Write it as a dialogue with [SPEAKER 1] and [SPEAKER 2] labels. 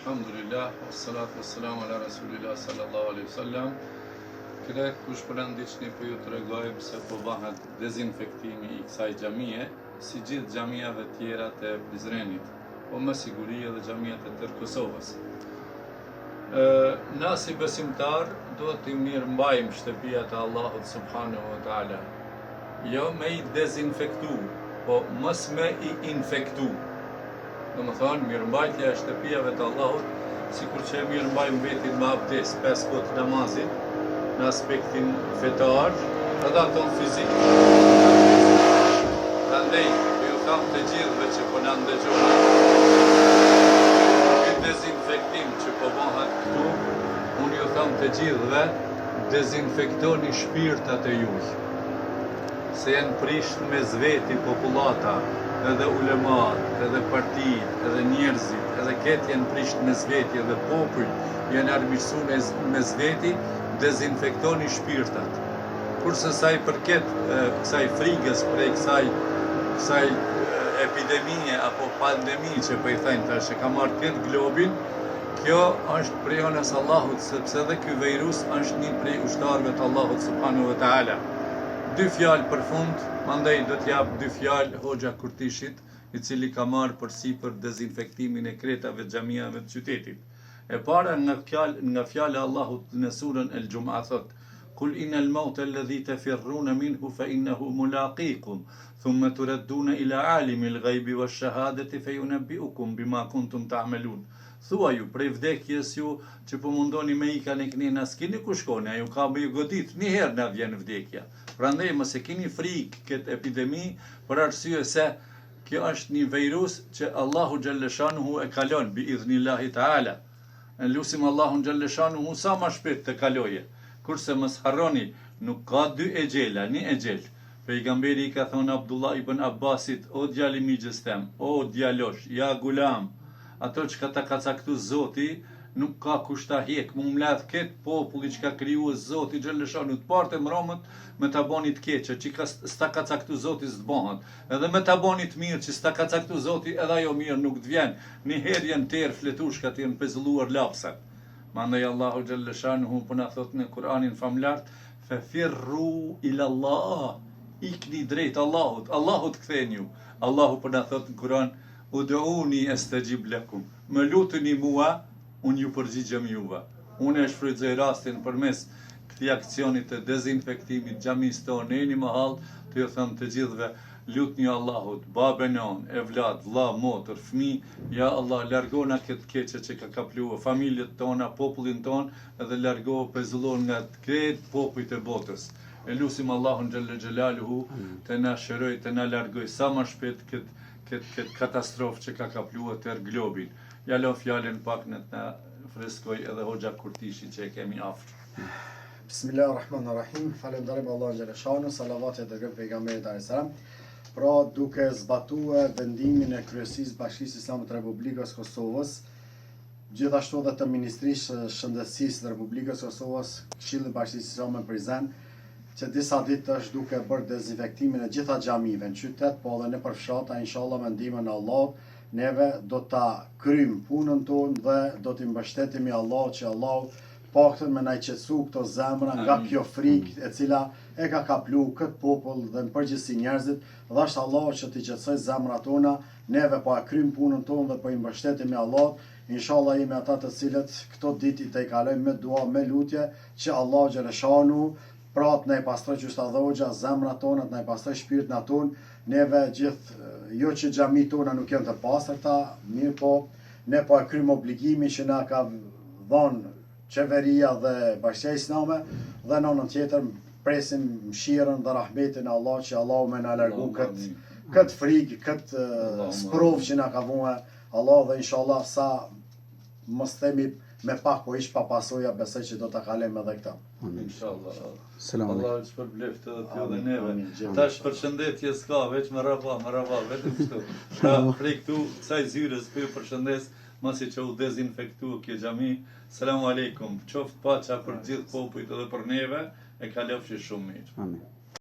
[SPEAKER 1] Alhamdulillah, salatu wassalamu ala rasulillah sallallahu alaihi wasallam. Kërë kush për ndiqni për ju të regojmë se po bëhet dezinfektimi i kësaj xhamie, si gjithë xhamiave tjera të Prizrenit, po me siguri edhe xhamiat e tërë Kosovës. Na si besimtar duhet të mirëmbajmë shtëpijat e Allahut subhanahu wa taala. Jo me i dezinfektu, po mos me i infektu. Do më thonë, mirëmbajtja e shtëpijave të Allahut, sikur që e mirëmbajmë vetin me abdes 5 kohë të namazit, në aspektin fetar, edhe ato fizik. Prandaj, ju tham të gjithëve që po na ndëgjoni, ky dezinfektim që po bëhet këtu, unë ju tham të gjithëve, dezinfektoni shpirtat e juaj. Se janë prisht me zveti popullata, edhe ulemat, edhe partit, edhe njerëzit, edhe ketë janë prisht me zveti, edhe popull janë armiqsu me zveti, dezinfektoni shpirtat. Kurse sa i përket kësaj frigës prej kësaj epidemie apo pandemie që po i thënë tash që ka marrë këtë globin, kjo është prej anës Allahut, sepse edhe ky virus është një prej ushtarëve të Allahut subhanahu wa taala. Dy fjalë për fund, mandej do t'jap dy fjalë Hoxha Kurtishit, i cili ka marrë përsipër dezinfektimin e kretave xhamiave të qytetit. E para nga fjala e Allahut në surën El Jumu'a thot: "Kul innal mauta alladhi tafirruna minhu fa innahu mulaqikum, thumma turadduna ila alimil ghaibi wash-shahadati fayunabbi'ukum bima kuntum ta'malun." Thua ju, prej vdekjes ju që po mundoni me ika në kënina, s'kini ku shkoni, ajo ka me ju godit, një herë na vjen vdekja. Prandaj mos e keni frikë këtë epidemi, për arsye se kjo është një virus që Allahu xhalleshanuhu e kalon bi idhnillahi taala. E lusim Allahun xhalleshanuhu sa më shpejt të kaloje. Kurse mos harroni, nuk ka dy exhela, një exhel. Pejgamberi ka thonë Abdullah ibn Abbasit: "O djali i migjes tem, o djalosh, ja gulam, ato që ka ta ka caktu Zoti, nuk ka kush ta hjek, mu mledh këtë populli që ka kriju Zoti xhalleshanu të partë mromët me ta boni të keqe, që s'ta ka caktu Zoti s'bëhet, edhe me ta boni të mirë që s'ta ka caktu Zoti, edhe ajo mirë nuk të vjen. Një herë janë terë fletushkat, janë pezulluar lapsat. Mandaj Allahu xhalleshanu po na thot në Kur'anin famlart: "Fafirru ila Allah", ikni drejt Allahut, Allahut ktheni ju. Allahu po na thot në Kur'an: "Ud'uni astajib lakum", më lutuni mua, unë ju përgjigjem juve. Unë e shfrytëzoj rastin përmes këtij aksionit të dezinfektimit xhamisë tonë në një mahall, të ju them të gjithëve, lutni Allahut, babën on, evlad, vlla, motër, fëmijë, ja Allah, largona këtë keqe që ka kapluar familjet tona, popullin ton, edhe largohu pezullon nga këtë popujt e botës. E lusim Allahun xhalla xhelaluhu të na shëroj, të na largoj sa më shpejt këtë katastrofë që ka kapluar tërë globin. Ja lo fjalën pak në të freskoj edhe Hoxha Kurtishi që e kemi afër.
[SPEAKER 2] Bismillahirrahmanirrahim. Falenderojmë Allahun xhaleshanu, salavat e dërgoj pejgamberit alayhis salam. Pra, duke zbatuar vendimin e Kryesisë Bashkisë Islame të Republikës Kosovës, gjithashtu edhe të Ministrisë Shëndetësisë të Republikës Kosovës, Këshilli i Bashkisë Islame në Prizren, që disa ditë është duke bërë dezinfektimin e gjitha xhamive në qytet, po edhe nëpër fshatra, inshallah me ndihmën e Allahut, neve do ta kryjm punën tonë dhe do t'i mbështetemi Allah që Allah paktën me na qetësu këto zemra nga kjo frikë e cila e ka kaplu këtë popull dhe në përgjithësi njerëzit, dhe është Allah që t'i qetësoj zemrat tona, neve po e kryjm punën tonë dhe po i mbështetemi Allah, inshallah jemi ata të cilët këto ditë i të kalojmë me dua, me lutje, që Allah xhaleshanu pra të na i pastroj që shta dhoxha zemrat tona, të na i pastroj shpirtin tonë, neve gjithë, jo që xhamit tona nuk janë të pastërta, mirë po, ne po e kryjm obligimin që na ka dhënë qeveria dhe Bashkia Islame, dhe në anën tjetër presim mëshirën dhe rahmetin e Allah që Allah me na largu këtë frikë, këtë sprov që na ka vënë Allah, dhe inshallah sa mos themi me pak po ish pa pasoja, besoj që do ta kalojmë edhe këtë.
[SPEAKER 1] Inshallah.
[SPEAKER 2] Selam
[SPEAKER 1] Allah të shpërbleft edhe ty dhe neve. Tash përshëndetje s'ka, veç merhaba, vetëm kështu. Pra prej këtu kësaj zyrës për ju përshëndes, masi që u dezinfektu kjo xhami. Selamu alejkum. Qoftë paça për gjithë popujt edhe për neve, e kalofshi shumë mirë.
[SPEAKER 3] Amin.